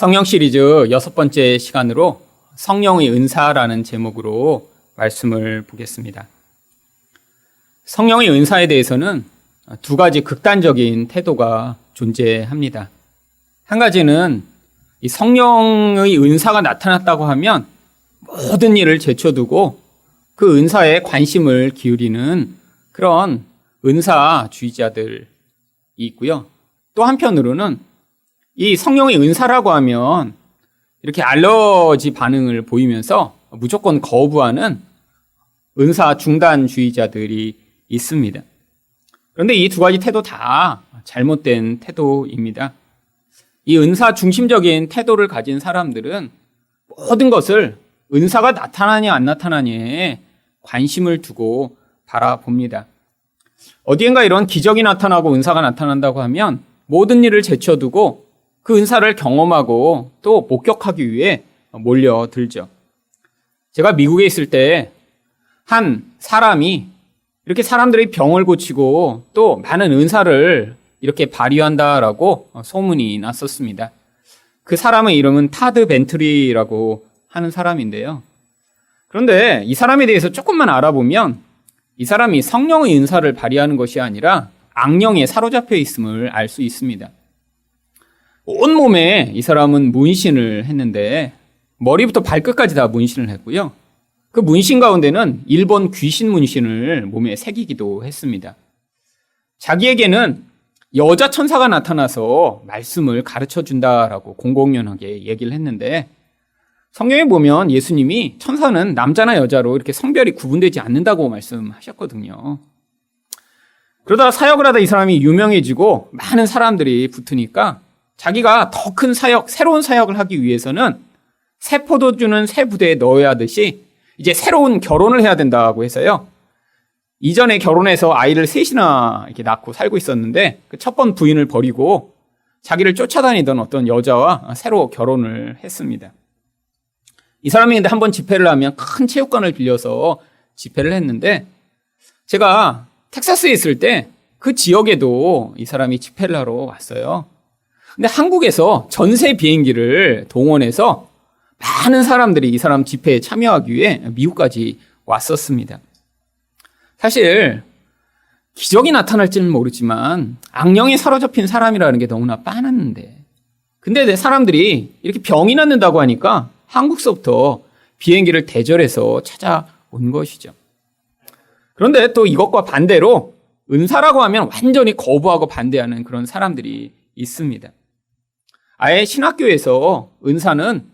성령 시리즈 6번째 시간으로 성령의 은사라는 제목으로 말씀을 보겠습니다. 성령의 은사에 대해서는 두 가지 극단적인 태도가 존재합니다. 한 가지는 이 성령의 은사가 나타났다고 하면 모든 일을 제쳐두고 그 은사에 관심을 기울이는 그런 은사주의자들이 있고요. 또 한편으로는 이 성령의 은사라고 하면 이렇게 알러지 반응을 보이면서 무조건 거부하는 은사 중단주의자들이 있습니다. 그런데 이 두 가지 태도 다 잘못된 태도입니다. 이 은사 중심적인 태도를 가진 사람들은 모든 것을 은사가 나타나냐 안 나타나냐에 관심을 두고 바라봅니다. 어디엔가 이런 기적이 나타나고 은사가 나타난다고 하면 모든 일을 제쳐두고 그 은사를 경험하고 또 목격하기 위해 몰려들죠. 제가 미국에 있을 때 한 사람이 이렇게 사람들의 병을 고치고 또 많은 은사를 이렇게 발휘한다라고 소문이 났었습니다. 그 사람의 이름은 타드 벤트리라고 하는 사람인데요. 그런데 이 사람에 대해서 조금만 알아보면 이 사람이 성령의 은사를 발휘하는 것이 아니라 악령에 사로잡혀 있음을 알 수 있습니다. 온몸에 이 사람은 문신을 했는데 머리부터 발끝까지 다 문신을 했고요. 그 문신 가운데는 일본 귀신 문신을 몸에 새기기도 했습니다. 자기에게는 여자 천사가 나타나서 말씀을 가르쳐 준다라고 공공연하게 얘기를 했는데 성경에 보면 예수님이 천사는 남자나 여자로 이렇게 성별이 구분되지 않는다고 말씀하셨거든요. 그러다가 사역을 하다 이 사람이 유명해지고 많은 사람들이 붙으니까 자기가 더 큰 사역, 새로운 사역을 하기 위해서는 새 포도주는 새 부대에 넣어야 하듯이 이제 새로운 결혼을 해야 된다고 해서요. 이전에 결혼해서 아이를 셋이나 이렇게 낳고 살고 있었는데 그 첫 번 부인을 버리고 자기를 쫓아다니던 어떤 여자와 새로 결혼을 했습니다. 이 사람이 근데 한번 집회를 하면 큰 체육관을 빌려서 집회를 했는데 제가 텍사스에 있을 때 그 지역에도 이 사람이 집회를 하러 왔어요. 근데 한국에서 전세 비행기를 동원해서 많은 사람들이 이 사람 집회에 참여하기 위해 미국까지 왔었습니다. 사실 기적이 나타날지는 모르지만 악령에 사로잡힌 사람이라는 게 너무나 빤했는데 근데 사람들이 이렇게 병이 낫는다고 하니까 한국서부터 비행기를 대절해서 찾아온 것이죠. 그런데 또 이것과 반대로 은사라고 하면 완전히 거부하고 반대하는 그런 사람들이 있습니다. 아예 신학교에서 은사는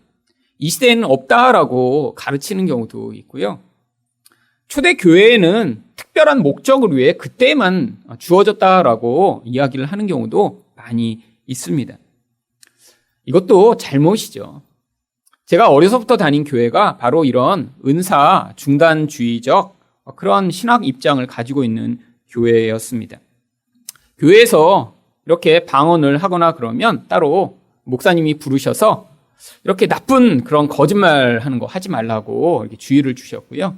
이 시대에는 없다라고 가르치는 경우도 있고요. 초대 교회에는 특별한 목적을 위해 그때만 주어졌다라고 이야기를 하는 경우도 많이 있습니다. 이것도 잘못이죠. 제가 어려서부터 다닌 교회가 바로 이런 은사 중단주의적 그런 신학 입장을 가지고 있는 교회였습니다. 교회에서 이렇게 방언을 하거나 그러면 따로 목사님이 부르셔서 이렇게 나쁜 그런 거짓말 하는 거 하지 말라고 이렇게 주의를 주셨고요.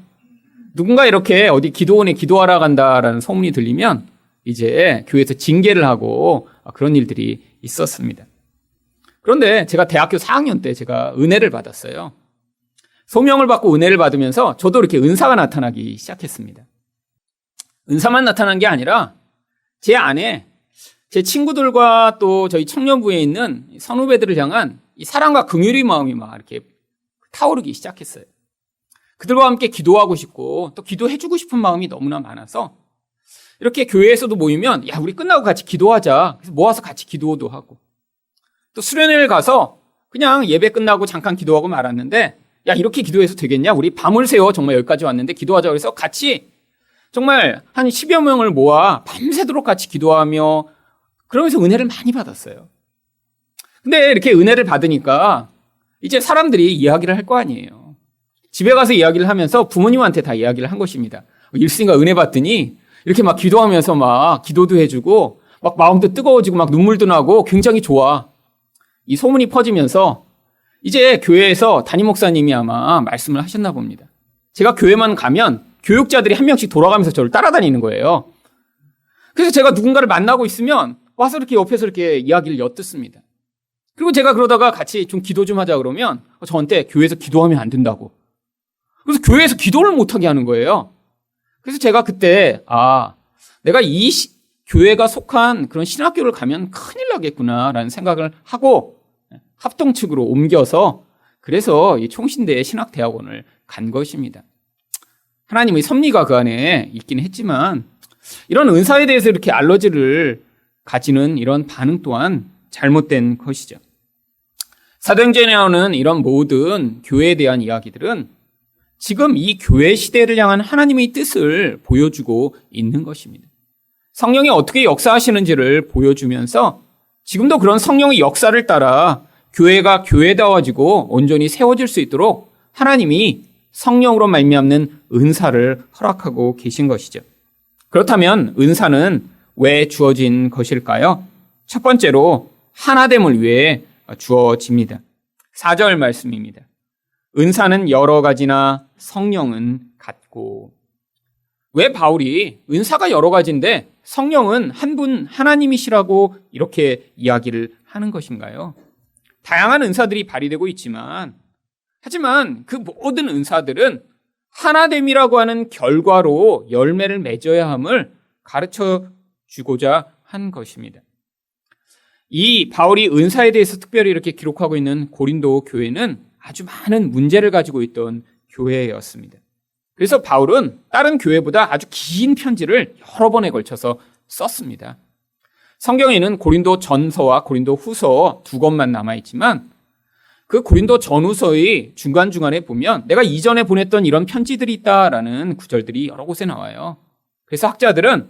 누군가 이렇게 어디 기도원에 기도하러 간다라는 소문이 들리면 이제 교회에서 징계를 하고 그런 일들이 있었습니다. 그런데 제가 대학교 4학년 때 제가 은혜를 받았어요. 소명을 받고 은혜를 받으면서 저도 이렇게 은사가 나타나기 시작했습니다. 은사만 나타난 게 아니라 제 안에 제 친구들과 또 저희 청년부에 있는 선후배들을 향한 이 사랑과 긍휼의 마음이 막 이렇게 타오르기 시작했어요. 그들과 함께 기도하고 싶고 또 기도해주고 싶은 마음이 너무나 많아서 이렇게 교회에서도 모이면 야 우리 끝나고 같이 기도하자. 그래서 모아서 같이 기도도 하고 또 수련회를 가서 그냥 예배 끝나고 잠깐 기도하고 말았는데 야 이렇게 기도해서 되겠냐? 우리 밤을 새워 정말 여기까지 왔는데 기도하자 그래서 같이 정말 한 10여 명을 모아 밤새도록 같이 기도하며 그러면서 은혜를 많이 받았어요. 근데 이렇게 은혜를 받으니까 이제 사람들이 이야기를 할 거 아니에요. 집에 가서 이야기를 하면서 부모님한테 다 이야기를 한 것입니다. 일순간 은혜 받더니 이렇게 막 기도하면서 막 기도도 해주고 막 마음도 뜨거워지고 막 눈물도 나고 굉장히 좋아. 이 소문이 퍼지면서 이제 교회에서 담임 목사님이 아마 말씀을 하셨나 봅니다. 제가 교회만 가면 교육자들이 한 명씩 돌아가면서 저를 따라다니는 거예요. 그래서 제가 누군가를 만나고 있으면 와서 이렇게 옆에서 이렇게 이야기를 엿듣습니다. 그리고 제가 그러다가 같이 좀 기도 좀 하자 그러면 저한테 교회에서 기도하면 안 된다고. 그래서 교회에서 기도를 못하게 하는 거예요. 그래서 제가 그때 내가 이 교회가 속한 그런 신학교를 가면 큰일 나겠구나라는 생각을 하고 합동 측으로 옮겨서 그래서 이 총신대 신학대학원을 간 것입니다. 하나님의 섭리가 그 안에 있긴 했지만 이런 은사에 대해서 이렇게 알러지를 가지는 이런 반응 또한 잘못된 것이죠. 사도행전에 나오는 이런 모든 교회에 대한 이야기들은 지금 이 교회 시대를 향한 하나님의 뜻을 보여주고 있는 것입니다. 성령이 어떻게 역사하시는지를 보여주면서 지금도 그런 성령의 역사를 따라 교회가 교회다워지고 온전히 세워질 수 있도록 하나님이 성령으로 말미암는 은사를 허락하고 계신 것이죠. 그렇다면 은사는 왜 주어진 것일까요? 첫 번째로 하나됨을 위해 주어집니다. 4절 말씀입니다. 은사는 여러 가지나 성령은 같고. 왜 바울이 은사가 여러 가지인데 성령은 한 분 하나님이시라고 이렇게 이야기를 하는 것인가요? 다양한 은사들이 발휘되고 있지만 하지만 그 모든 은사들은 하나됨이라고 하는 결과로 열매를 맺어야 함을 가르쳐 주고자 한 것입니다. 이 바울이 은사에 대해서 특별히 이렇게 기록하고 있는 고린도 교회는 아주 많은 문제를 가지고 있던 교회였습니다. 그래서 바울은 다른 교회보다 아주 긴 편지를 여러 번에 걸쳐서 썼습니다. 성경에는 고린도 전서와 고린도 후서 2권만 남아있지만 그 고린도 전후서의 중간중간에 보면 내가 이전에 보냈던 이런 편지들이 있다라는 구절들이 여러 곳에 나와요. 그래서 학자들은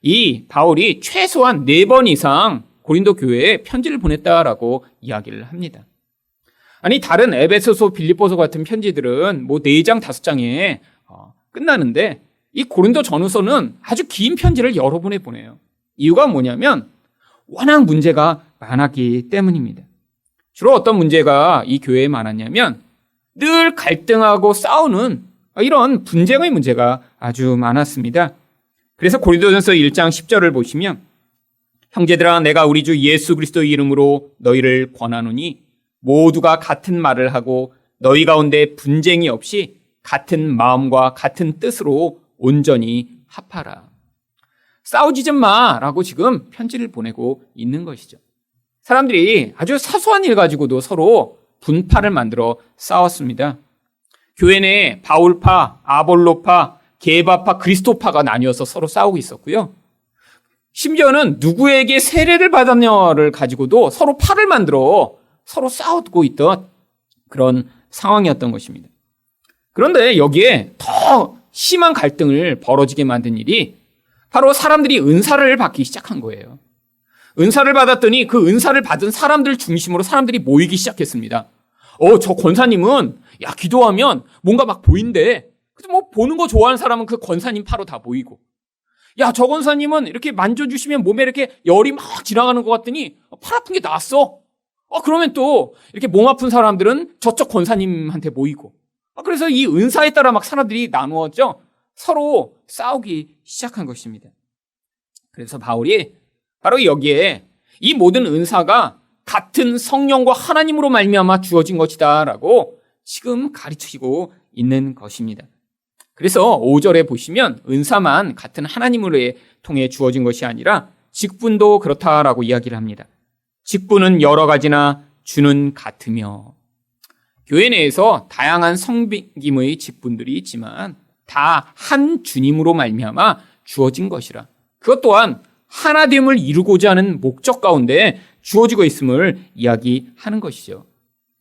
이 바울이 최소한 4번 이상 고린도 교회에 편지를 보냈다라고 이야기를 합니다. 아니 다른 에베소서, 빌립보서 같은 편지들은 뭐 4장, 5장에 끝나는데 이 고린도 전후서는 아주 긴 편지를 여러 번에 보내요. 이유가 뭐냐면 워낙 문제가 많았기 때문입니다. 주로 어떤 문제가 이 교회에 많았냐면 늘 갈등하고 싸우는 이런 분쟁의 문제가 아주 많았습니다. 그래서 고린도전서 1장 10절을 보시면 형제들아 내가 우리 주 예수 그리스도의 이름으로 너희를 권하노니 모두가 같은 말을 하고 너희 가운데 분쟁이 없이 같은 마음과 같은 뜻으로 온전히 합하라. 싸우지 좀 마라고 지금 편지를 보내고 있는 것이죠. 사람들이 아주 사소한 일 가지고도 서로 분파를 만들어 싸웠습니다. 교회 내에 바울파, 아볼로파, 게바파, 그리스도파가 나뉘어서 서로 싸우고 있었고요. 심지어는 누구에게 세례를 받았냐를 가지고도 서로 파를 만들어 서로 싸우고 있던 그런 상황이었던 것입니다. 그런데 여기에 더 심한 갈등을 벌어지게 만든 일이 바로 사람들이 은사를 받기 시작한 거예요. 은사를 받았더니 그 은사를 받은 사람들 중심으로 사람들이 모이기 시작했습니다. 저 권사님은 기도하면 뭔가 막 보인대. 그래서 뭐 보는 거 좋아하는 사람은 그 권사님 파로 다 모이고, 저 권사님은 이렇게 만져주시면 몸에 이렇게 열이 막 지나가는 것 같더니 팔 아픈 게 나았어. 그러면 또 이렇게 몸 아픈 사람들은 저쪽 권사님한테 모이고, 그래서 이 은사에 따라 막 사람들이 나누어져 서로 싸우기 시작한 것입니다. 그래서 바울이 바로 여기에 이 모든 은사가 같은 성령과 하나님으로 말미암아 주어진 것이다라고 지금 가르치고 있는 것입니다. 그래서 5절에 보시면 은사만 같은 하나님으로 통해 주어진 것이 아니라 직분도 그렇다라고 이야기를 합니다. 직분은 여러 가지나 주는 같으며. 교회 내에서 다양한 섬김의 직분들이 있지만 다 한 주님으로 말미암아 주어진 것이라. 그것 또한 하나됨을 이루고자 하는 목적 가운데 주어지고 있음을 이야기하는 것이죠.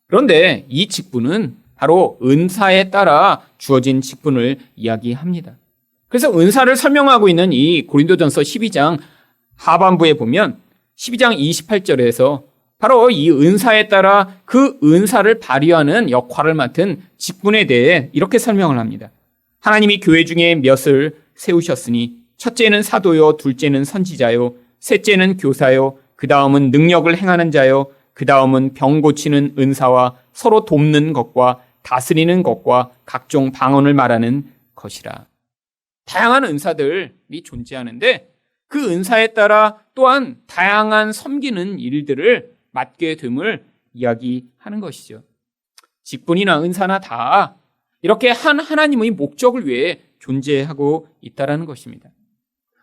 그런데 이 직분은 바로 은사에 따라 주어진 직분을 이야기합니다. 그래서 은사를 설명하고 있는 이 고린도전서 12장 하반부에 보면 12장 28절에서 바로 이 은사에 따라 그 은사를 발휘하는 역할을 맡은 직분에 대해 이렇게 설명을 합니다. 하나님이 교회 중에 몇을 세우셨으니 첫째는 사도요, 둘째는 선지자요, 셋째는 교사요, 그 다음은 능력을 행하는 자요, 그 다음은 병 고치는 은사와 서로 돕는 것과 다스리는 것과 각종 방언을 말하는 것이라. 다양한 은사들이 존재하는데 그 은사에 따라 또한 다양한 섬기는 일들을 맡게 됨을 이야기하는 것이죠. 직분이나 은사나 다 이렇게 한 하나님의 목적을 위해 존재하고 있다는 것입니다.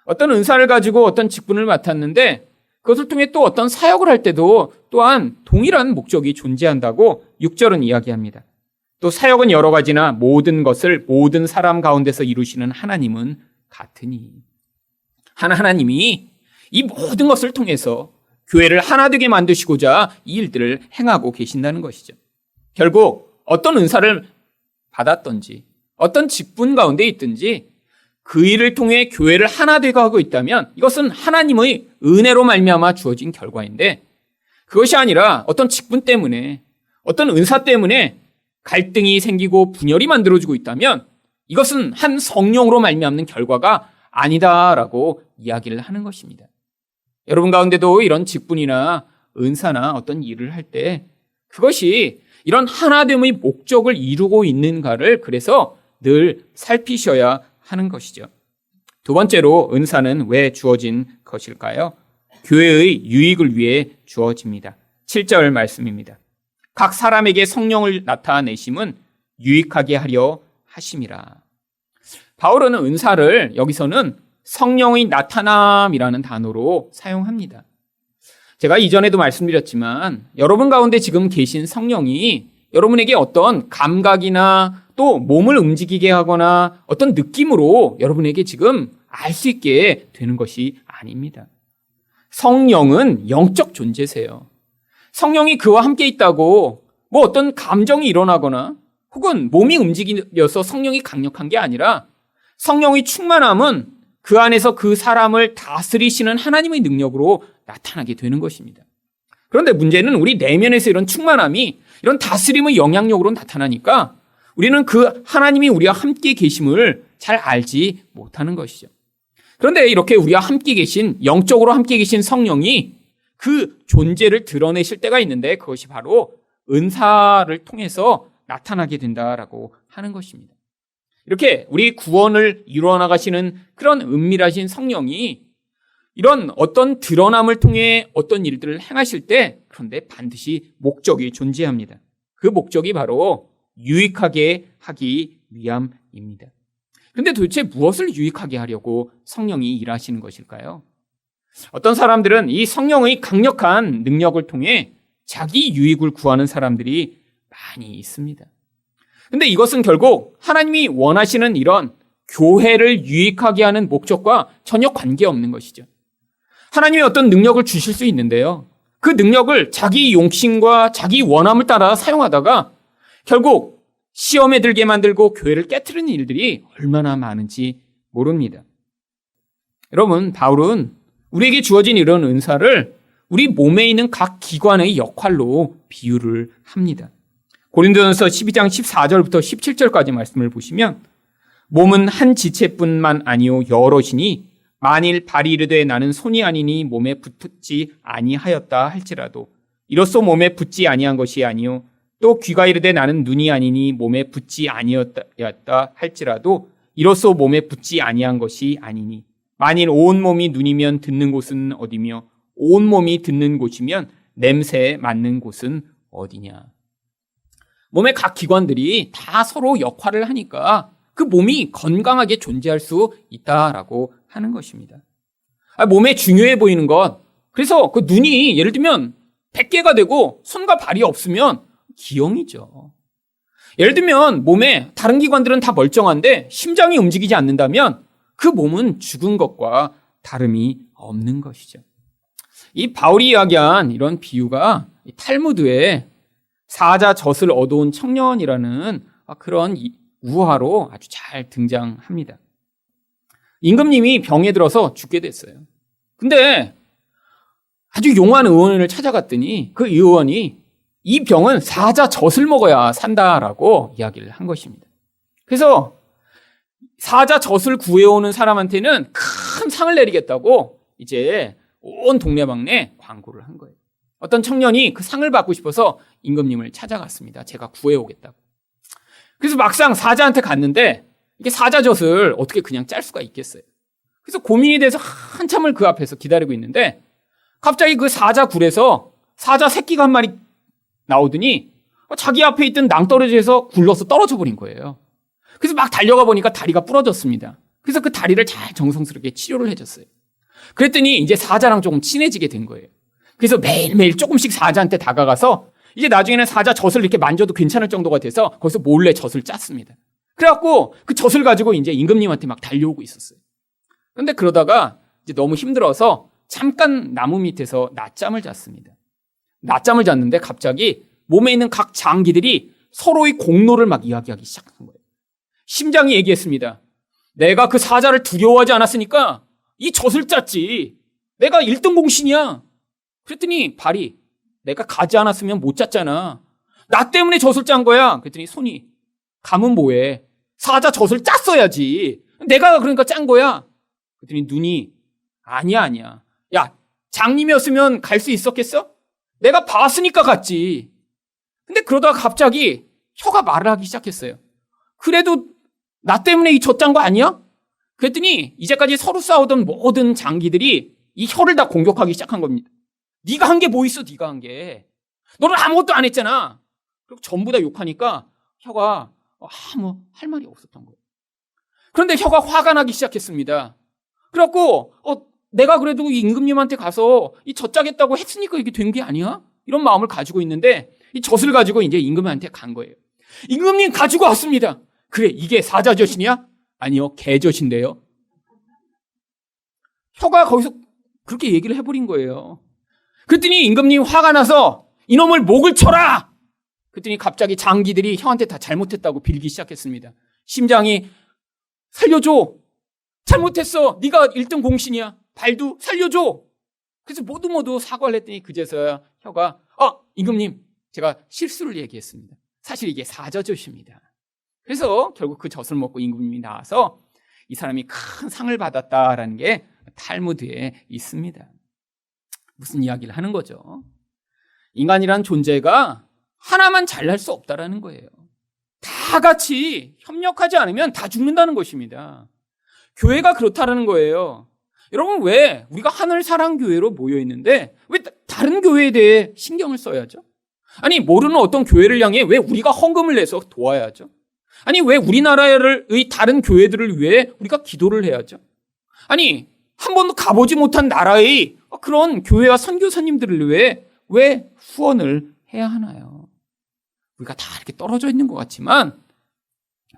어떤 은사를 가지고 어떤 직분을 맡았는데 그것을 통해 또 어떤 사역을 할 때도 또한 동일한 목적이 존재한다고 6절은 이야기합니다. 또 사역은 여러 가지나 모든 것을 모든 사람 가운데서 이루시는 하나님은 같으니. 하나님이 이 모든 것을 통해서 교회를 하나 되게 만드시고자 이 일들을 행하고 계신다는 것이죠. 결국 어떤 은사를 받았던지 어떤 직분 가운데 있든지 그 일을 통해 교회를 하나 되게 하고 있다면 이것은 하나님의 은혜로 말미암아 주어진 결과인데 그것이 아니라 어떤 직분 때문에 어떤 은사 때문에 갈등이 생기고 분열이 만들어지고 있다면 이것은 한 성령으로 말미암는 결과가 아니다라고 이야기를 하는 것입니다. 여러분 가운데도 이런 직분이나 은사나 어떤 일을 할 때 그것이 이런 하나됨의 목적을 이루고 있는가를 그래서 늘 살피셔야 하는 것이죠. 두 번째로 은사는 왜 주어진 것일까요? 교회의 유익을 위해 주어집니다. 7절 말씀입니다. 각 사람에게 성령을 나타내심은 유익하게 하려 하심이라. 바울은 은사를 여기서는 성령의 나타남이라는 단어로 사용합니다. 제가 이전에도 말씀드렸지만 여러분 가운데 지금 계신 성령이 여러분에게 어떤 감각이나 또 몸을 움직이게 하거나 어떤 느낌으로 여러분에게 지금 알 수 있게 되는 것이 아닙니다. 성령은 영적 존재세요. 성령이 그와 함께 있다고 뭐 어떤 감정이 일어나거나 혹은 몸이 움직여서 성령이 강력한 게 아니라 성령의 충만함은 그 안에서 그 사람을 다스리시는 하나님의 능력으로 나타나게 되는 것입니다. 그런데 문제는 우리 내면에서 이런 충만함이 이런 다스림의 영향력으로 나타나니까 우리는 그 하나님이 우리와 함께 계심을 잘 알지 못하는 것이죠. 그런데 이렇게 우리와 함께 계신, 영적으로 함께 계신 성령이 그 존재를 드러내실 때가 있는데 그것이 바로 은사를 통해서 나타나게 된다라고 하는 것입니다. 이렇게 우리 구원을 이루어 나가시는 그런 은밀하신 성령이 이런 어떤 드러남을 통해 어떤 일들을 행하실 때 그런데 반드시 목적이 존재합니다. 그 목적이 바로 유익하게 하기 위함입니다. 그런데 도대체 무엇을 유익하게 하려고 성령이 일하시는 것일까요? 어떤 사람들은 이 성령의 강력한 능력을 통해 자기 유익을 구하는 사람들이 많이 있습니다. 근데 이것은 결국 하나님이 원하시는 이런 교회를 유익하게 하는 목적과 전혀 관계없는 것이죠. 하나님이 어떤 능력을 주실 수 있는데요. 그 능력을 자기 용심과 자기 원함을 따라 사용하다가 결국 시험에 들게 만들고 교회를 깨트리는 일들이 얼마나 많은지 모릅니다. 여러분, 바울은 우리에게 주어진 이런 은사를 우리 몸에 있는 각 기관의 역할로 비유를 합니다. 고린도전서 12장 14절부터 17절까지 말씀을 보시면 몸은 한 지체뿐만 아니요 여럿이니 만일 발이 이르되 나는 손이 아니니 몸에 붙지 아니하였다 할지라도 이로써 몸에 붙지 아니한 것이 아니요 또 귀가 이르되 나는 눈이 아니니 몸에 붙지 아니었다 할지라도 이로써 몸에 붙지 아니한 것이 아니니 만일 온 몸이 눈이면 듣는 곳은 어디며 온 몸이 듣는 곳이면 냄새에 맡는 곳은 어디냐. 몸의 각 기관들이 다 서로 역할을 하니까 그 몸이 건강하게 존재할 수 있다라고 하는 것입니다. 몸에 중요해 보이는 것, 그래서 그 눈이 예를 들면 100개가 되고 손과 발이 없으면 기형이죠. 예를 들면 몸에 다른 기관들은 다 멀쩡한데 심장이 움직이지 않는다면 그 몸은 죽은 것과 다름이 없는 것이죠. 이 바울이 이야기한 이런 비유가 탈무드에 사자 젖을 얻어온 청년이라는 그런 우화로 아주 잘 등장합니다. 임금님이 병에 들어서 죽게 됐어요. 근데 아주 용한 의원을 찾아갔더니 그 의원이 이 병은 사자 젖을 먹어야 산다라고 이야기를 한 것입니다. 그래서 사자 젖을 구해오는 사람한테는 큰 상을 내리겠다고 이제 온 동네방네 광고를 한 거예요. 어떤 청년이 그 상을 받고 싶어서 임금님을 찾아갔습니다. 제가 구해오겠다고. 그래서 막상 사자한테 갔는데 이게 사자젖을 어떻게 그냥 짤 수가 있겠어요. 그래서 고민이 돼서 한참을 그 앞에서 기다리고 있는데 갑자기 그 사자 굴에서 사자 새끼가 한 마리 나오더니 자기 앞에 있던 낭떠러지에서 굴러서 떨어져 버린 거예요. 그래서 막 달려가 보니까 다리가 부러졌습니다. 그래서 그 다리를 잘 정성스럽게 치료를 해줬어요. 그랬더니 이제 사자랑 조금 친해지게 된 거예요. 그래서 매일매일 조금씩 사자한테 다가가서 이제 나중에는 사자 젖을 이렇게 만져도 괜찮을 정도가 돼서 거기서 몰래 젖을 짰습니다. 그래갖고 그 젖을 가지고 이제 임금님한테 막 달려오고 있었어요. 그런데 그러다가 이제 너무 힘들어서 잠깐 나무 밑에서 낮잠을 잤습니다. 낮잠을 잤는데 갑자기 몸에 있는 각 장기들이 서로의 공로를 막 이야기하기 시작한 거예요. 심장이 얘기했습니다. 내가 그 사자를 두려워하지 않았으니까 이 젖을 짰지. 내가 1등 공신이야. 그랬더니 발이 내가 가지 않았으면 못 짰잖아. 나 때문에 젖을 짠 거야. 그랬더니 손이 감은 뭐해. 사자 젖을 짰어야지. 내가 그러니까 짠 거야. 그랬더니 눈이 아니야. 야, 장님이었으면 갈 수 있었겠어? 내가 봤으니까 갔지. 근데 그러다가 갑자기 혀가 말을 하기 시작했어요. 그래도 나 때문에 이 젖 짠 거 아니야? 그랬더니 이제까지 서로 싸우던 모든 장기들이 이 혀를 다 공격하기 시작한 겁니다. 네가 한 게 뭐 있어, 네가 한 게. 너는 아무것도 안 했잖아. 그리고 전부 다 욕하니까 혀가 아무 할 말이 없었던 거예요. 그런데 혀가 화가 나기 시작했습니다. 그래갖고 내가 그래도 이 임금님한테 가서 이 젖 짜겠다고 했으니까 이게 된 게 아니야? 이런 마음을 가지고 있는데 이 젖을 가지고 이제 임금님한테 간 거예요. 임금님 가지고 왔습니다. 그래, 이게 사자젖이냐? 아니요, 개젖인데요. 혀가 거기서 그렇게 얘기를 해버린 거예요. 그랬더니 임금님 화가 나서 이놈을 목을 쳐라! 그랬더니 갑자기 장기들이 혀한테 다 잘못했다고 빌기 시작했습니다. 심장이 살려줘! 잘못했어! 네가 1등 공신이야. 발도 살려줘! 그래서 모두 사과를 했더니 그제서야 혀가 임금님, 제가 실수를 얘기했습니다. 사실 이게 사자젖입니다. 그래서 결국 그 젖을 먹고 임금님이 나와서 이 사람이 큰 상을 받았다라는 게 탈무드에 있습니다. 무슨 이야기를 하는 거죠? 인간이란 존재가 하나만 잘날 수 없다라는 거예요. 다 같이 협력하지 않으면 다 죽는다는 것입니다. 교회가 그렇다라는 거예요. 여러분, 왜 우리가 하늘사랑교회로 모여있는데 왜 다른 교회에 대해 신경을 써야죠? 아니, 모르는 어떤 교회를 향해 왜 우리가 헌금을 내서 도와야죠? 아니, 왜 우리나라의 다른 교회들을 위해 우리가 기도를 해야죠? 아니, 한 번도 가보지 못한 나라의 그런 교회와 선교사님들을 위해 왜 후원을 해야 하나요? 우리가 다 이렇게 떨어져 있는 것 같지만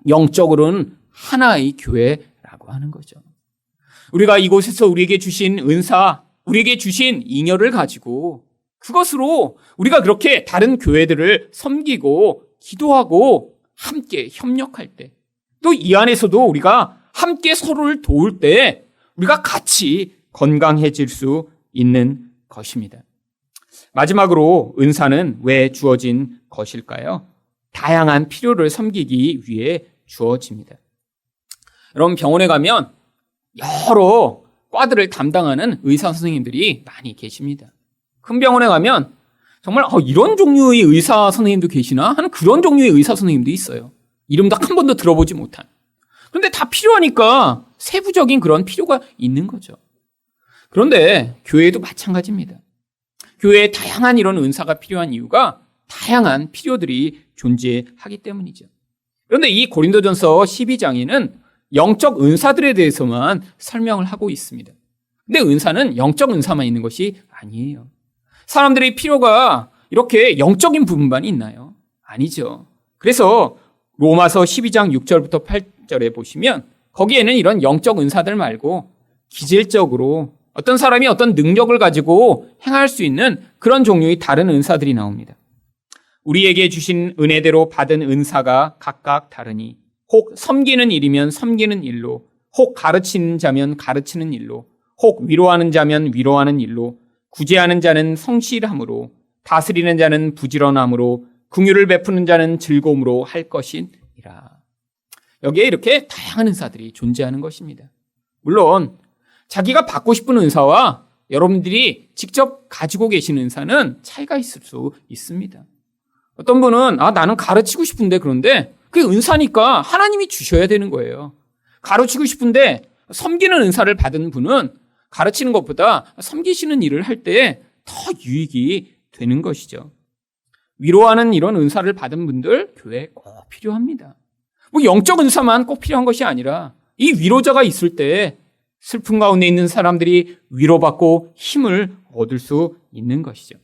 영적으로는 하나의 교회라고 하는 거죠. 우리가 이곳에서 우리에게 주신 은사, 우리에게 주신 잉여를 가지고 그것으로 우리가 그렇게 다른 교회들을 섬기고 기도하고 함께 협력할 때, 또 이 안에서도 우리가 함께 서로를 도울 때 우리가 같이 건강해질 수 있는 것입니다. 마지막으로 은사는 왜 주어진 것일까요? 다양한 필요를 섬기기 위해 주어집니다. 여러분, 병원에 가면 여러 과들을 담당하는 의사 선생님들이 많이 계십니다. 큰 병원에 가면 정말 이런 종류의 의사 선생님도 계시나 하는 그런 종류의 의사 선생님도 있어요. 이름도 한 번도 들어보지 못한. 그런데 다 필요하니까 세부적인 그런 필요가 있는 거죠. 그런데 교회도 마찬가지입니다. 교회에 다양한 이런 은사가 필요한 이유가 다양한 필요들이 존재하기 때문이죠. 그런데 이 고린도전서 12장에는 영적 은사들에 대해서만 설명을 하고 있습니다. 근데 은사는 영적 은사만 있는 것이 아니에요. 사람들의 필요가 이렇게 영적인 부분만 있나요? 아니죠. 그래서 로마서 12장 6절부터 8절에 보시면 거기에는 이런 영적 은사들 말고 기질적으로 어떤 사람이 어떤 능력을 가지고 행할 수 있는 그런 종류의 다른 은사들이 나옵니다. 우리에게 주신 은혜대로 받은 은사가 각각 다르니 혹 섬기는 일이면 섬기는 일로, 혹 가르치는 자면 가르치는 일로, 혹 위로하는 자면 위로하는 일로, 구제하는 자는 성실함으로, 다스리는 자는 부지런함으로, 긍휼을 베푸는 자는 즐거움으로 할 것이니라. 여기에 이렇게 다양한 은사들이 존재하는 것입니다. 물론 자기가 받고 싶은 은사와 여러분들이 직접 가지고 계신 은사는 차이가 있을 수 있습니다. 어떤 분은 나는 가르치고 싶은데 그런데 그게 은사니까 하나님이 주셔야 되는 거예요. 가르치고 싶은데 섬기는 은사를 받은 분은 가르치는 것보다 섬기시는 일을 할 때 더 유익이 되는 것이죠. 위로하는 이런 은사를 받은 분들 교회에 꼭 필요합니다. 뭐 영적 은사만 꼭 필요한 것이 아니라 이 위로자가 있을 때 슬픔 가운데 있는 사람들이 위로받고 힘을 얻을 수 있는 것이죠.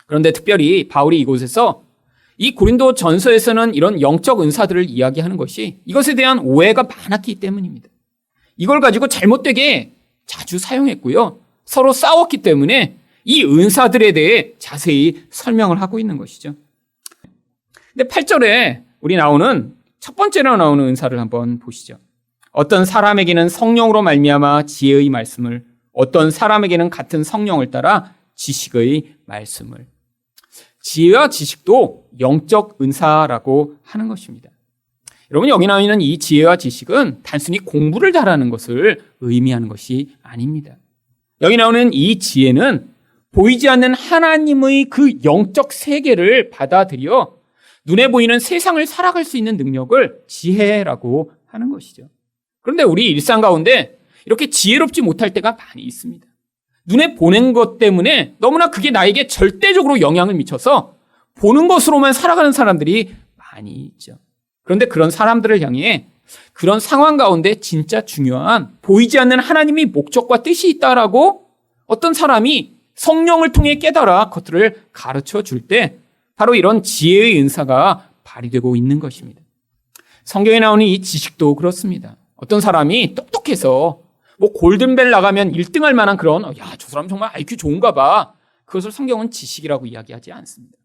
그런데 특별히 바울이 이곳에서 이 고린도 전서에서는 이런 영적 은사들을 이야기하는 것이 이것에 대한 오해가 많았기 때문입니다. 이걸 가지고 잘못되게 자주 사용했고요. 서로 싸웠기 때문에 이 은사들에 대해 자세히 설명을 하고 있는 것이죠. 근데 8절에 우리 나오는 첫 번째로 나오는 은사를 한번 보시죠. 어떤 사람에게는 성령으로 말미암아 지혜의 말씀을, 어떤 사람에게는 같은 성령을 따라 지식의 말씀을. 지혜와 지식도 영적 은사라고 하는 것입니다. 여러분, 여기 나와 있는 이 지혜와 지식은 단순히 공부를 잘하는 것을 의미하는 것이 아닙니다. 여기 나오는 이 지혜는 보이지 않는 하나님의 그 영적 세계를 받아들여 눈에 보이는 세상을 살아갈 수 있는 능력을 지혜라고 하는 것이죠. 그런데 우리 일상 가운데 이렇게 지혜롭지 못할 때가 많이 있습니다. 눈에 보는 것 때문에 너무나 그게 나에게 절대적으로 영향을 미쳐서 보는 것으로만 살아가는 사람들이 많이 있죠. 그런데 그런 사람들을 향해 그런 상황 가운데 진짜 중요한 보이지 않는 하나님의 목적과 뜻이 있다라고 어떤 사람이 성령을 통해 깨달아 그것들을 가르쳐 줄 때 바로 이런 지혜의 은사가 발휘되고 있는 것입니다. 성경에 나오는 이 지식도 그렇습니다. 어떤 사람이 똑똑해서 뭐 골든벨 나가면 1등할 만한 그런 저 사람 정말 IQ 좋은가 봐. 그것을 성경은 지식이라고 이야기하지 않습니다.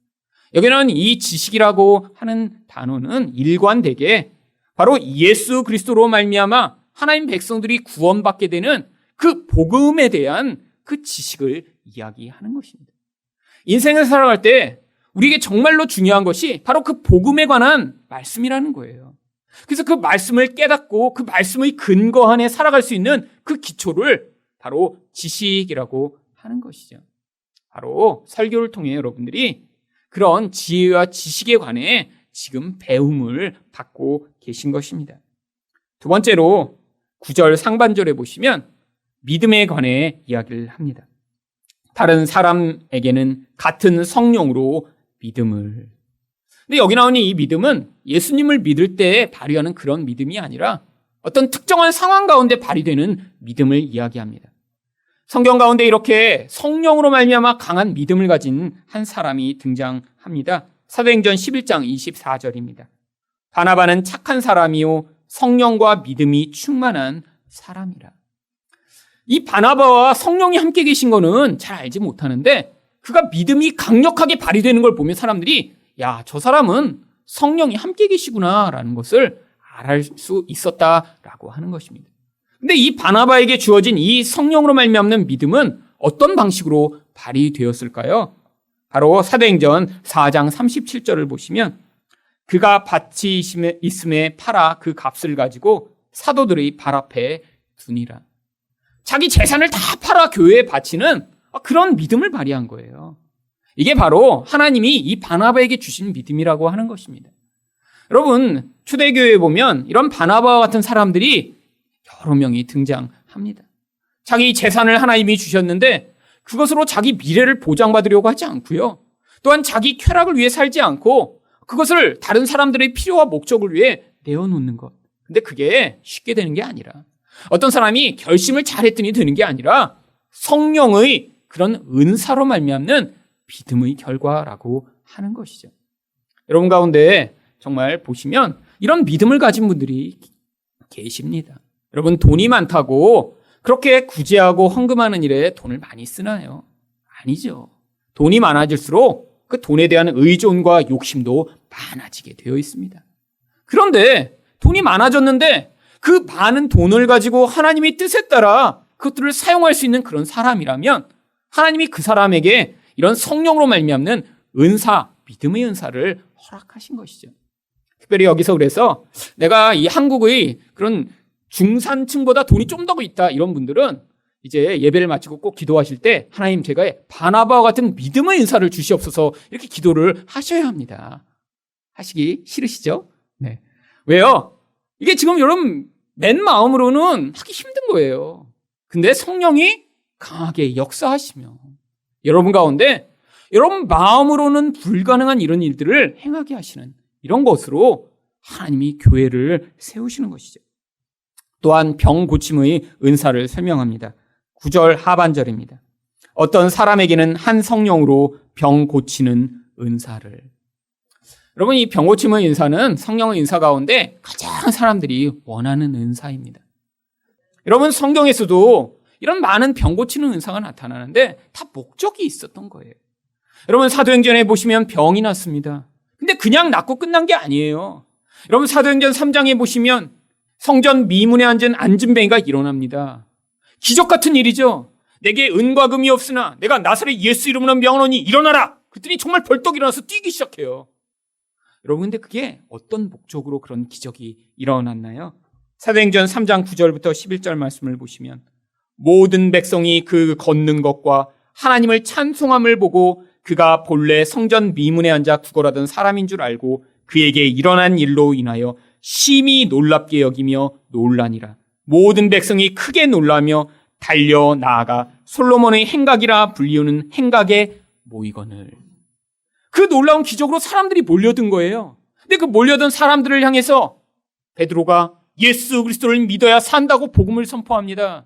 여기는 이 지식이라고 하는 단어는 일관되게 바로 예수 그리스도로 말미암아 하나님 백성들이 구원받게 되는 그 복음에 대한 그 지식을 이야기하는 것입니다. 인생을 살아갈 때 우리에게 정말로 중요한 것이 바로 그 복음에 관한 말씀이라는 거예요. 그래서 그 말씀을 깨닫고 그 말씀의 근거 안에 살아갈 수 있는 그 기초를 바로 지식이라고 하는 것이죠. 바로 설교를 통해 여러분들이 그런 지혜와 지식에 관해 지금 배움을 받고 계신 것입니다. 두 번째로 9절 상반절에 보시면 믿음에 관해 이야기를 합니다. 다른 사람에게는 같은 성령으로 믿음을. 근데 여기 나오는 이 믿음은 예수님을 믿을 때 발휘하는 그런 믿음이 아니라 어떤 특정한 상황 가운데 발휘되는 믿음을 이야기합니다. 성경 가운데 이렇게 성령으로 말미암아 강한 믿음을 가진 한 사람이 등장합니다. 사도행전 11장 24절입니다. 바나바는 착한 사람이요 성령과 믿음이 충만한 사람이라. 이 바나바와 성령이 함께 계신 거는 잘 알지 못하는데 그가 믿음이 강력하게 발휘되는 걸 보면 사람들이 저 사람은 성령이 함께 계시구나라는 것을 알 수 있었다라고 하는 것입니다. 근데 이 바나바에게 주어진 이 성령으로 말미암는 믿음은 어떤 방식으로 발휘되었을까요? 바로 사도행전 4장 37절을 보시면 그가 밭이 있음에 팔아 그 값을 가지고 사도들의 발 앞에 두니라. 자기 재산을 다 팔아 교회에 바치는 그런 믿음을 발휘한 거예요. 이게 바로 하나님이 이 바나바에게 주신 믿음이라고 하는 것입니다. 여러분, 초대교회에 보면 이런 바나바와 같은 사람들이 여러 명이 등장합니다. 자기 재산을 하나님이 주셨는데 그것으로 자기 미래를 보장받으려고 하지 않고요. 또한 자기 쾌락을 위해 살지 않고 그것을 다른 사람들의 필요와 목적을 위해 내어놓는 것. 근데 그게 쉽게 되는 게 아니라 어떤 사람이 결심을 잘했더니 되는 게 아니라 성령의 그런 은사로 말미암는 믿음의 결과라고 하는 것이죠. 여러분 가운데 정말 보시면 이런 믿음을 가진 분들이 계십니다. 여러분 돈이 많다고 그렇게 구제하고 헌금하는 일에 돈을 많이 쓰나요? 아니죠. 돈이 많아질수록 그 돈에 대한 의존과 욕심도 많아지게 되어 있습니다. 그런데 돈이 많아졌는데 그 많은 돈을 가지고 하나님의 뜻에 따라 그것들을 사용할 수 있는 그런 사람이라면 하나님이 그 사람에게 이런 성령으로 말미암는 은사, 믿음의 은사를 허락하신 것이죠. 특별히 여기서 그래서 내가 이 한국의 그런 중산층보다 돈이 좀 더 있다 이런 분들은 이제 예배를 마치고 꼭 기도하실 때 하나님 제가 바나바와 같은 믿음의 은사를 주시옵소서 이렇게 기도를 하셔야 합니다. 하시기 싫으시죠? 네. 왜요? 이게 지금 여러분 맨 마음으로는 하기 힘든 거예요. 근데 성령이 강하게 역사하시며 여러분 가운데 여러분 마음으로는 불가능한 이런 일들을 행하게 하시는 이런 것으로 하나님이 교회를 세우시는 것이죠. 또한 병 고침의 은사를 설명합니다. 9절 하반절입니다. 어떤 사람에게는 한 성령으로 병 고치는 은사를. 여러분, 이 병 고침의 은사는 성령의 은사 가운데 가장 사람들이 원하는 은사입니다. 여러분, 성경에서도 이런 많은 병 고치는 은사가 나타나는데 다 목적이 있었던 거예요. 여러분, 사도행전에 보시면 병이 났습니다. 근데 그냥 낫고 끝난 게 아니에요. 여러분, 사도행전 3장에 보시면 성전 미문에 앉은 안진뱅이가 일어납니다. 기적 같은 일이죠. 내게 은과 금이 없으나 내가 나사렛 예수 이름으로 명하노니 일어나라. 그랬더니 정말 벌떡 일어나서 뛰기 시작해요. 여러분, 근데 그게 어떤 목적으로 그런 기적이 일어났나요? 사도행전 3장 9절부터 11절 말씀을 보시면 모든 백성이 그 걷는 것과 하나님을 찬송함을 보고 그가 본래 성전 미문에 앉아 구걸하던 사람인 줄 알고 그에게 일어난 일로 인하여 심히 놀랍게 여기며 놀라니라. 모든 백성이 크게 놀라며 달려 나아가 솔로몬의 행각이라 불리우는 행각에 모이거늘. 그 놀라운 기적으로 사람들이 몰려든 거예요. 근데 그 몰려든 사람들을 향해서 베드로가 예수 그리스도를 믿어야 산다고 복음을 선포합니다.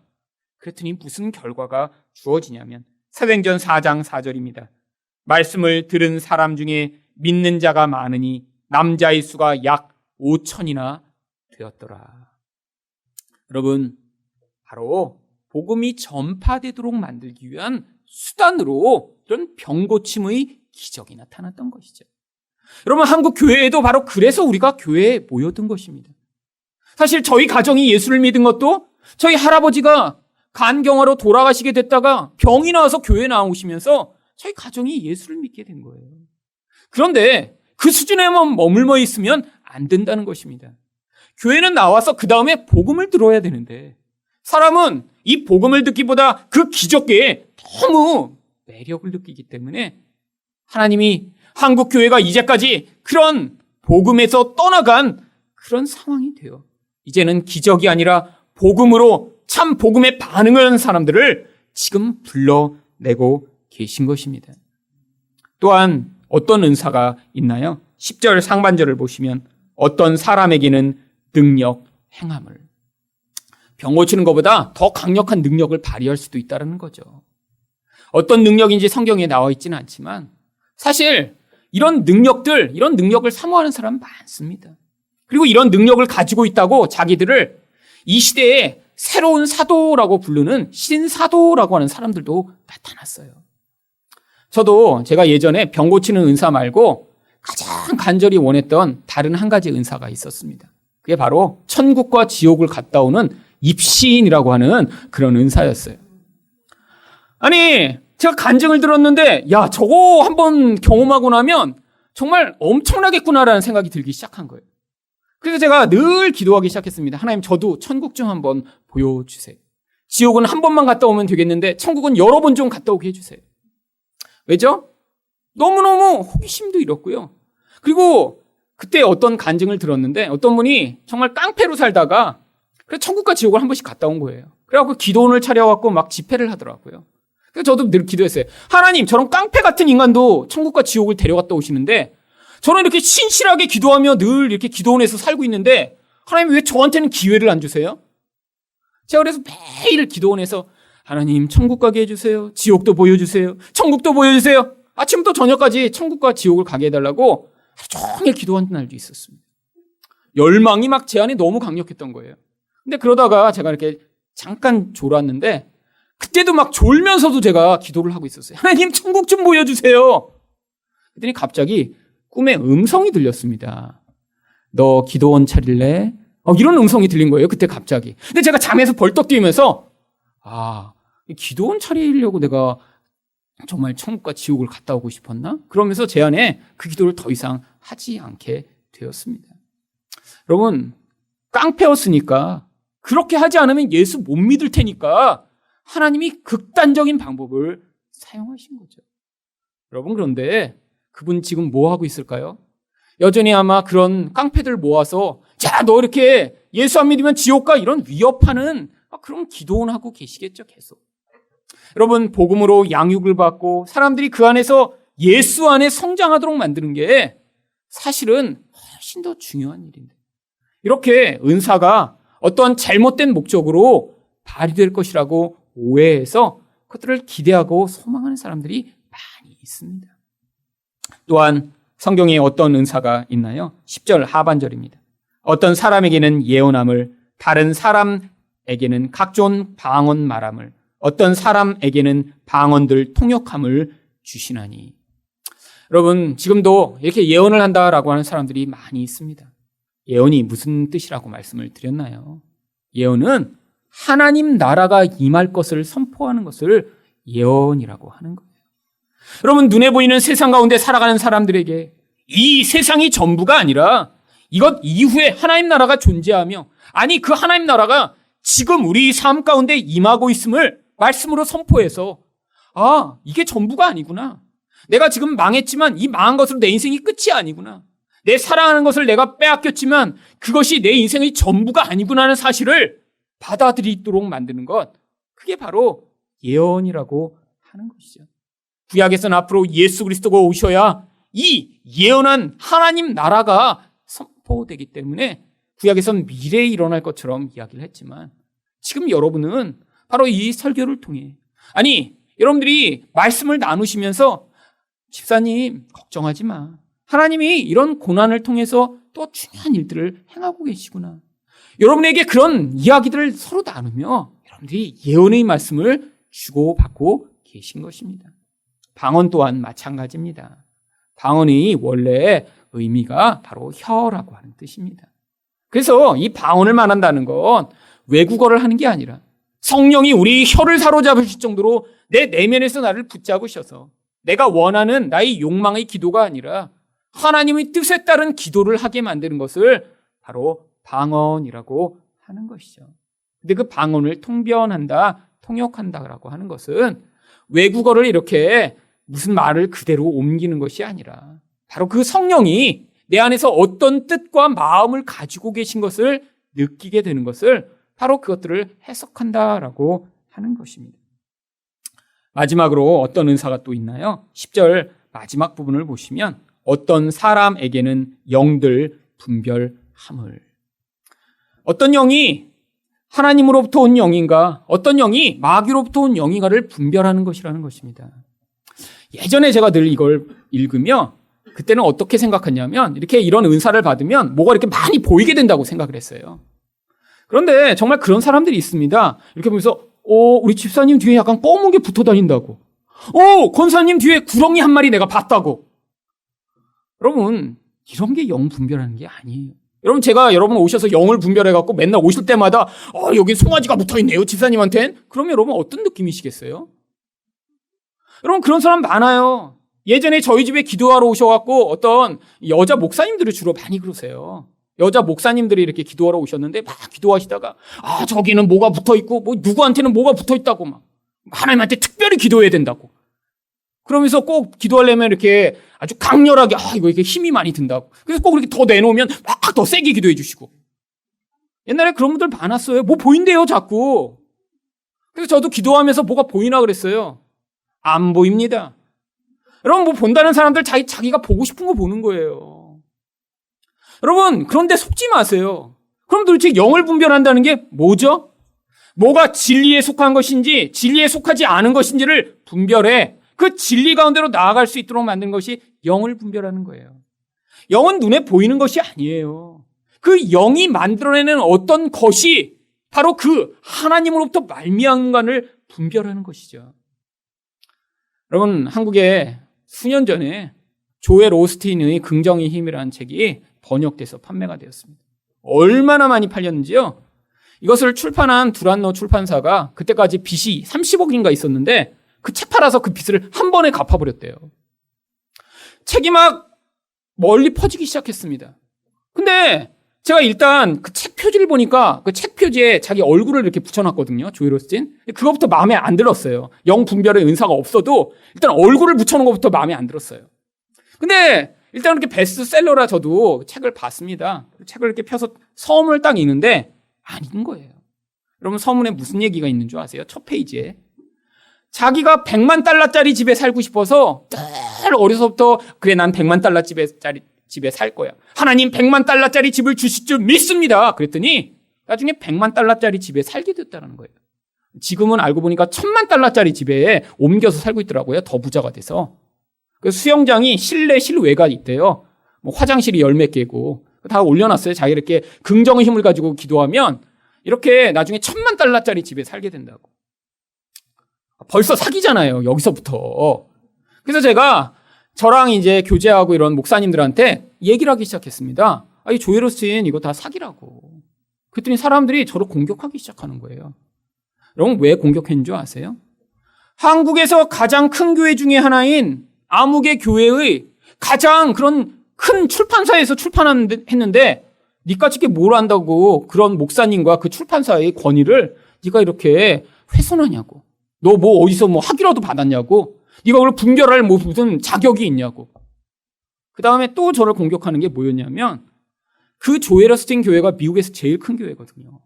그랬더니 무슨 결과가 주어지냐면 사도행전 4장 4절입니다. 말씀을 들은 사람 중에 믿는 자가 많으니 남자의 수가 약 5천이나 되었더라. 여러분, 바로 복음이 전파되도록 만들기 위한 수단으로 이런 병고침의 기적이 나타났던 것이죠. 여러분, 한국 교회에도 바로 그래서 우리가 교회에 모여든 것입니다. 사실 저희 가정이 예수를 믿은 것도 저희 할아버지가 간경화로 돌아가시게 됐다가 병이 나와서 교회에 나오시면서 저희 가정이 예수를 믿게 된 거예요. 그런데 그 수준에만 머물러 있으면 안 된다는 것입니다. 교회는 나와서 그 다음에 복음을 들어야 되는데 사람은 이 복음을 듣기보다 그 기적에 너무 매력을 느끼기 때문에 하나님이 한국 교회가 이제까지 그런 복음에서 떠나간 그런 상황이 돼요. 이제는 기적이 아니라 복음으로 참 복음에 반응을 하는 사람들을 지금 불러내고 계신 것입니다. 또한 어떤 은사가 있나요? 10절 상반절을 보시면 어떤 사람에게는 능력 행함을. 병 고치는 것보다 더 강력한 능력을 발휘할 수도 있다는 거죠. 어떤 능력인지 성경에 나와 있지는 않지만 사실 이런 능력을 사모하는 사람 많습니다. 그리고 이런 능력을 가지고 있다고 자기들을 이 시대에 새로운 사도라고 부르는 신사도라고 하는 사람들도 나타났어요. 저도 제가 예전에 병 고치는 은사 말고 가장 간절히 원했던 다른 한 가지 은사가 있었습니다. 그게 바로 천국과 지옥을 갔다 오는 입시인이라고 하는 그런 은사였어요. 아니, 제가 간증을 들었는데 야, 저거 한번 경험하고 나면 정말 엄청나겠구나라는 생각이 들기 시작한 거예요. 그래서 제가 늘 기도하기 시작했습니다. 하나님, 저도 천국 좀 한번 보여주세요. 지옥은 한 번만 갔다 오면 되겠는데 천국은 여러 번 좀 갔다 오게 해주세요. 왜죠? 너무너무 호기심도 잃었고요. 그리고 그때 어떤 간증을 들었는데 어떤 분이 정말 깡패로 살다가 그래서 천국과 지옥을 한 번씩 갔다 온 거예요. 그래갖고 기도원을 차려갖고 막 집회를 하더라고요. 그래서 저도 늘 기도했어요. 하나님, 저런 깡패 같은 인간도 천국과 지옥을 데려갔다 오시는데 저는 이렇게 신실하게 기도하며 늘 이렇게 기도원에서 살고 있는데 하나님 왜 저한테는 기회를 안 주세요? 제가 그래서 매일 기도원에서 하나님 천국 가게 해주세요. 지옥도 보여주세요. 천국도 보여주세요. 아침부터 저녁까지 천국과 지옥을 가게 해달라고 하루 종일 기도한 날도 있었습니다. 열망이 막 제 안에 너무 강력했던 거예요. 근데 그러다가 제가 이렇게 잠깐 졸았는데 그때도 막 졸면서도 제가 기도를 하고 있었어요. 하나님 천국 좀 보여주세요. 그랬더니 갑자기 꿈에 음성이 들렸습니다. 너 기도원 차릴래? 이런 음성이 들린 거예요. 그때 갑자기. 근데 제가 잠에서 벌떡 뛰면서 기도원 차리려고 내가 정말 천국과 지옥을 갔다 오고 싶었나? 그러면서 제 안에 그 기도를 더 이상 하지 않게 되었습니다. 여러분, 깡패였으니까 그렇게 하지 않으면 예수 못 믿을 테니까 하나님이 극단적인 방법을 사용하신 거죠. 여러분, 그런데 그분 지금 뭐 하고 있을까요? 여전히 아마 그런 깡패들 모아서 자, 너 이렇게 예수 안 믿으면 지옥 가 이런 위협하는 그런 기도원 하고 계시겠죠, 계속. 여러분, 복음으로 양육을 받고 사람들이 그 안에서 예수 안에 성장하도록 만드는 게 사실은 훨씬 더 중요한 일인데, 이렇게 은사가 어떠한 잘못된 목적으로 발휘될 것이라고 오해해서 그것들을 기대하고 소망하는 사람들이 많이 있습니다. 또한 성경에 어떤 은사가 있나요? 10절 하반절입니다. 어떤 사람에게는 예언함을, 다른 사람에게는 각종 방언 말함을, 어떤 사람에게는 방언들 통역함을 주시나니. 여러분, 지금도 이렇게 예언을 한다라고 하는 사람들이 많이 있습니다. 예언이 무슨 뜻이라고 말씀을 드렸나요? 예언은 하나님 나라가 임할 것을 선포하는 것을 예언이라고 하는 거예요. 여러분, 눈에 보이는 세상 가운데 살아가는 사람들에게 이 세상이 전부가 아니라 이것 이후에 하나님 나라가 존재하며, 아니 그 하나님 나라가 지금 우리 삶 가운데 임하고 있음을 말씀으로 선포해서, 아, 이게 전부가 아니구나. 내가 지금 망했지만 이 망한 것으로 내 인생이 끝이 아니구나. 내 사랑하는 것을 내가 빼앗겼지만 그것이 내 인생의 전부가 아니구나 하는 사실을 받아들이도록 만드는 것, 그게 바로 예언이라고 하는 것이죠. 구약에서는 앞으로 예수 그리스도가 오셔야 이 예언한 하나님 나라가 선포되기 때문에 구약에서는 미래에 일어날 것처럼 이야기를 했지만, 지금 여러분은 바로 이 설교를 통해, 아니 여러분들이 말씀을 나누시면서 집사님 걱정하지 마, 하나님이 이런 고난을 통해서 또 중요한 일들을 행하고 계시구나, 여러분에게 그런 이야기들을 서로 나누며 여러분들이 예언의 말씀을 주고받고 계신 것입니다. 방언 또한 마찬가지입니다. 방언이 원래 의미가 바로 혀라고 하는 뜻입니다. 그래서 이 방언을 말한다는 건 외국어를 하는 게 아니라 성령이 우리 혀를 사로잡으실 정도로 내 내면에서 나를 붙잡으셔서 내가 원하는 나의 욕망의 기도가 아니라 하나님의 뜻에 따른 기도를 하게 만드는 것을 바로 방언이라고 하는 것이죠. 근데 그 방언을 통변한다, 통역한다라고 하는 것은 외국어를 이렇게 무슨 말을 그대로 옮기는 것이 아니라 바로 그 성령이 내 안에서 어떤 뜻과 마음을 가지고 계신 것을 느끼게 되는 것을, 바로 그것들을 해석한다라고 하는 것입니다. 마지막으로 어떤 은사가 또 있나요? 10절 마지막 부분을 보시면 어떤 사람에게는 영들 분별함을. 어떤 영이 하나님으로부터 온 영인가, 어떤 영이 마귀로부터 온 영인가를 분별하는 것이라는 것입니다. 예전에 제가 늘 이걸 읽으며 그때는 어떻게 생각했냐면, 이렇게 이런 은사를 받으면 뭐가 이렇게 많이 보이게 된다고 생각을 했어요. 그런데 정말 그런 사람들이 있습니다. 이렇게 보면서 우리 집사님 뒤에 약간 검은 게 붙어 다닌다고, 권사님 뒤에 구렁이 한 마리 내가 봤다고. 여러분, 이런 게 영 분별하는 게 아니에요. 여러분, 제가 여러분 오셔서 영을 분별해갖고 맨날 오실 때마다 여기 송아지가 붙어있네요 집사님한텐, 그러면 여러분 어떤 느낌이시겠어요? 여러분, 그런 사람 많아요. 예전에 저희 집에 기도하러 오셔갖고 어떤 여자 목사님들이 주로 많이 그러세요. 여자 목사님들이 이렇게 기도하러 오셨는데 막 기도하시다가 저기는 뭐가 붙어있고 뭐 누구한테는 뭐가 붙어있다고, 막 하나님한테 특별히 기도해야 된다고 그러면서 꼭 기도하려면 이렇게 아주 강렬하게 이거 이렇게 힘이 많이 든다고, 그래서 꼭 이렇게 더 내놓으면 막 더 세게 기도해 주시고. 옛날에 그런 분들 많았어요. 뭐 보인대요 자꾸. 그래서 저도 기도하면서 뭐가 보이나 그랬어요. 안 보입니다. 여러분, 뭐 본다는 사람들 자기가 보고 싶은 거 보는 거예요. 여러분, 그런데 속지 마세요. 그럼 도대체 영을 분별한다는 게 뭐죠? 뭐가 진리에 속한 것인지 진리에 속하지 않은 것인지를 분별해 그 진리 가운데로 나아갈 수 있도록 만드는 것이 영을 분별하는 거예요. 영은 눈에 보이는 것이 아니에요. 그 영이 만들어내는 어떤 것이 바로 그 하나님으로부터 말미암은 것을 분별하는 것이죠. 여러분, 한국에 수년 전에 조엘 오스틴의 긍정의 힘이라는 책이 번역돼서 판매가 되었습니다. 얼마나 많이 팔렸는지요? 이것을 출판한 두란노 출판사가 그때까지 빚이 30억인가 있었는데 그 책 팔아서 그 빚을 한 번에 갚아버렸대요. 책이 막 멀리 퍼지기 시작했습니다. 근데 제가 일단 그 책 표지를 보니까 그 책 표지에 자기 얼굴을 이렇게 붙여놨거든요. 조엘 오스틴. 그것부터 마음에 안 들었어요. 영 분별의 은사가 없어도 일단 얼굴을 붙여놓은 것부터 마음에 안 들었어요. 근데 일단 이렇게 베스트셀러라 저도 책을 봤습니다. 책을 이렇게 펴서 서문을 딱 읽는데 안 읽은 거예요. 여러분, 서문에 무슨 얘기가 있는 줄 아세요? 첫 페이지에. 자기가 $100만 집에 살고 싶어서 늘 어려서부터 그래 난 100만 달러짜리 집에 살 거야. 하나님 100만 달러짜리 집을 주실 줄 믿습니다. 그랬더니 나중에 100만 달러짜리 집에 살게 됐다는 거예요. 지금은 알고 보니까 1000만 달러짜리 집에 옮겨서 살고 있더라고요. 더 부자가 돼서. 그 수영장이 실내 실외가 있대요. 뭐 화장실이 10몇 개고 다 올려놨어요. 자기 이렇게 긍정의 힘을 가지고 기도하면 이렇게 나중에 1000만 달러짜리 집에 살게 된다고. 벌써 사기잖아요. 여기서부터. 그래서 제가 저랑 이제 교제하고 이런 목사님들한테 얘기를 하기 시작했습니다. 이 조엘 오스틴 이거 다 사기라고. 그랬더니 사람들이 저를 공격하기 시작하는 거예요. 여러분 왜 공격했는 줄 아세요? 한국에서 가장 큰 교회 중에 하나인 아무개 교회의 가장 그런 큰 출판사에서 출판했는데 니가 지게 뭘 안다고 그런 목사님과 그 출판사의 권위를 네가 이렇게 훼손하냐고. 너 뭐 어디서 뭐 학위라도 받았냐고. 네가 그걸 분별할 뭐 무슨 자격이 있냐고. 그 다음에 또 저를 공격하는 게 뭐였냐면 그 조엘 오스틴 교회가 미국에서 제일 큰 교회거든요.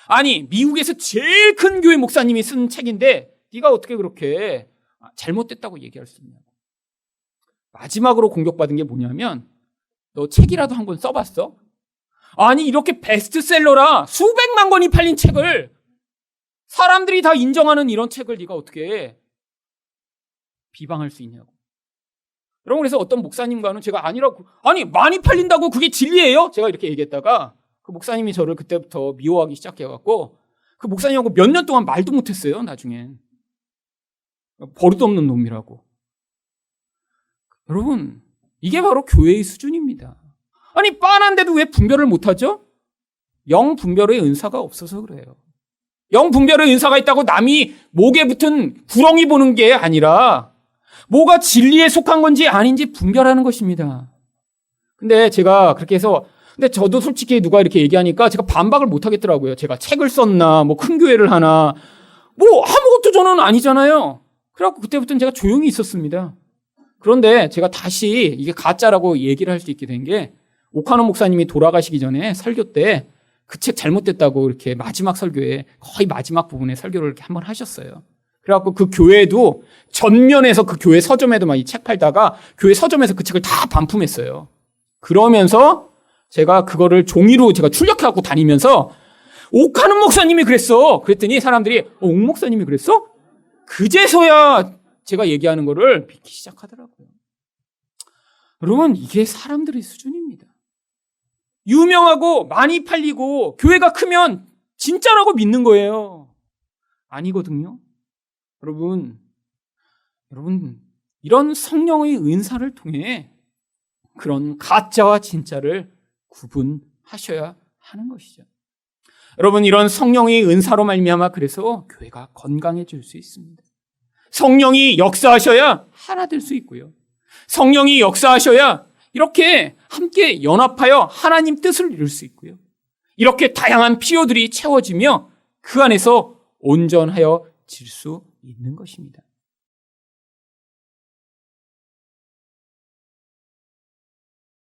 아니 미국에서 제일 큰 교회 목사님이 쓴 책인데 네가 어떻게 그렇게 잘못됐다고 얘기할 수 있냐고. 마지막으로 공격받은 게 뭐냐면 너 책이라도 한 권 써봤어? 아니 이렇게 베스트셀러라 수백만 권이 팔린 책을 사람들이 다 인정하는 이런 책을 네가 어떻게 비방할 수 있냐고. 여러분 그래서 어떤 목사님과는 제가 아니라고 아니 많이 팔린다고 그게 진리예요? 제가 이렇게 얘기했다가 그 목사님이 저를 그때부터 미워하기 시작해갖고 그 목사님하고 몇 년 동안 말도 못했어요. 나중엔 버릇없는 놈이라고. 여러분 이게 바로 교회의 수준입니다. 아니 빤한데도 왜 분별을 못하죠? 영 분별의 은사가 없어서 그래요. 영 분별의 은사가 있다고 남이 목에 붙은 구렁이 보는 게 아니라 뭐가 진리에 속한 건지 아닌지 분별하는 것입니다. 근데 제가 그렇게 해서 근데 저도 솔직히 누가 이렇게 얘기하니까 제가 반박을 못 하겠더라고요. 제가 책을 썼나 뭐 큰 교회를 하나 뭐 아무것도 저는 아니잖아요. 그래갖고 그때부터는 제가 조용히 있었습니다. 그런데 제가 다시 이게 가짜라고 얘기를 할 수 있게 된 게 오카노 목사님이 돌아가시기 전에 설교 때 그 책 잘못됐다고 이렇게 마지막 설교에 거의 마지막 부분에 설교를 이렇게 한번 하셨어요. 그래갖고 그 교회도 전면에서 그 교회 서점에도 막 이 책 팔다가 교회 서점에서 그 책을 다 반품했어요. 그러면서 제가 그거를 종이로 제가 출력해갖고 다니면서 오카노 목사님이 그랬어. 그랬더니 사람들이 옥 목사님이 그랬어? 그제서야 제가 얘기하는 거를 믿기 시작하더라고요. 여러분 이게 사람들의 수준입니다. 유명하고 많이 팔리고 교회가 크면 진짜라고 믿는 거예요. 아니거든요. 여러분 이런 성령의 은사를 통해 그런 가짜와 진짜를 구분하셔야 하는 것이죠. 여러분 이런 성령의 은사로 말미암아 그래서 교회가 건강해질 수 있습니다. 성령이 역사하셔야 하나 될 수 있고요. 성령이 역사하셔야 이렇게 함께 연합하여 하나님 뜻을 이룰 수 있고요. 이렇게 다양한 필요들이 채워지며 그 안에서 온전하여 질 수 있는 것입니다.